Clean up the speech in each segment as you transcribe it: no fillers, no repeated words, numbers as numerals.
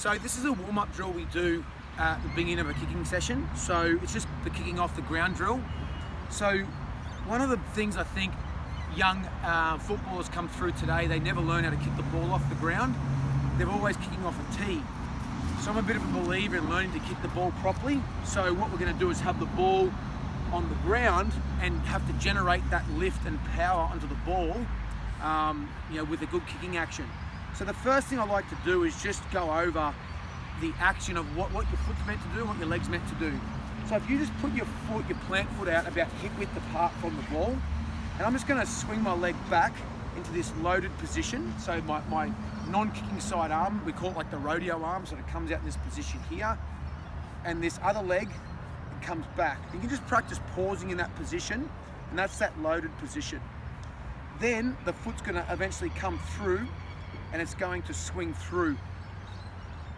So this is a warm-up drill we do at the beginning of a kicking session. So it's just the kicking off the ground drill. So one of the things I think young footballers come through today, they never learn how to kick the ball off the ground. They're always kicking off a tee. So I'm a bit of a believer in learning to kick the ball properly. So what we're going to do is have the ball on the ground and have to generate that lift and power onto the ball, with a good kicking action. So the first thing I like to do is just go over the action of what your foot's meant to do and what your leg's meant to do. So if you just put your plant foot out about hip width apart from the ball, and I'm just going to swing my leg back into this loaded position. So my non-kicking side arm, we call it like the rodeo arm, so it comes out in this position here, and this other leg, it comes back. You can just practice pausing in that position, and that's that loaded position. Then the foot's going to eventually come through, and it's going to swing through.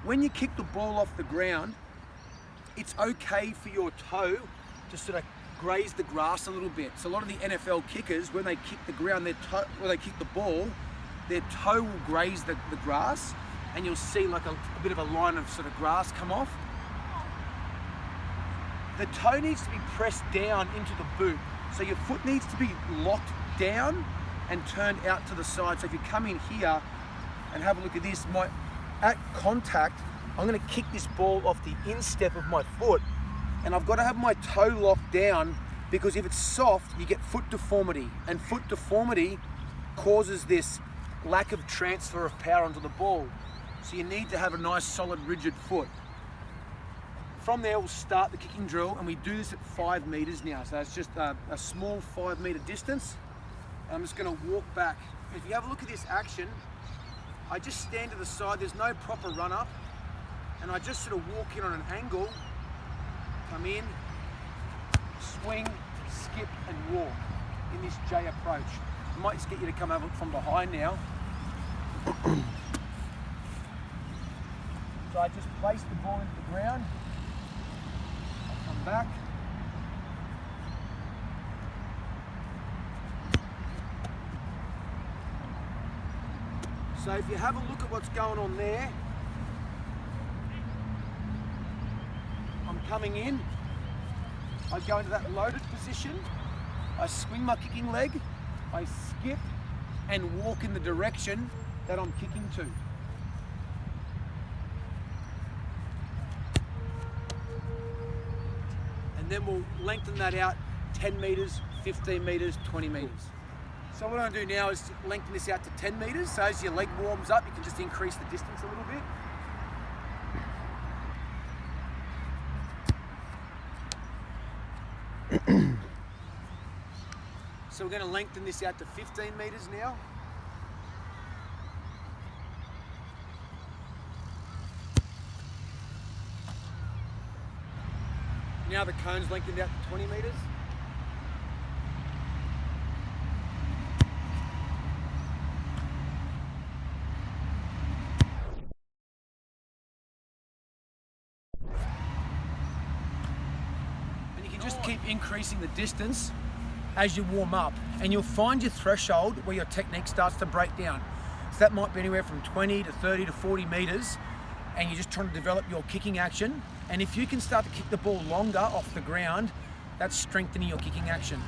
When you kick the ball off the ground, it's okay for your toe to sort of graze the grass a little bit. So a lot of the NFL kickers, when they kick the ground, when they kick the ball, their toe will graze the grass, and you'll see like a bit of a line of sort of grass come off. The toe needs to be pressed down into the boot. So your foot needs to be locked down and turned out to the side. So if you come in here and have a look at this, at contact, I'm going to kick this ball off the instep of my foot, and I've got to have my toe locked down, because if it's soft, you get foot deformity, and foot deformity causes this lack of transfer of power onto the ball. So you need to have a nice, solid, rigid foot. From there, we'll start the kicking drill, and we do this at 5 meters now. So it's just a small 5 meter distance. And I'm just going to walk back. If you have a look at this action, I just stand to the side, there's no proper run up, and I just sort of walk in on an angle, come in, swing, skip and walk in this J approach. I might just get you to come over from behind now. So I just place the ball into the ground, I come back, so if you have a look at what's going on there, I'm coming in, I go into that loaded position, I swing my kicking leg, I skip and walk in the direction that I'm kicking to. And then we'll lengthen that out 10 meters, 15 meters, 20 meters. So what I'm going to do now is lengthen this out to 10 meters. So as your leg warms up, you can just increase the distance a little bit. So we're going to lengthen this out to 15 meters now. Now the cone's lengthened out to 20 meters. And you can just keep increasing the distance as you warm up, and you'll find your threshold where your technique starts to break down. So that might be anywhere from 20 to 30 to 40 meters, and you're just trying to develop your kicking action. And if you can start to kick the ball longer off the ground, that's strengthening your kicking action.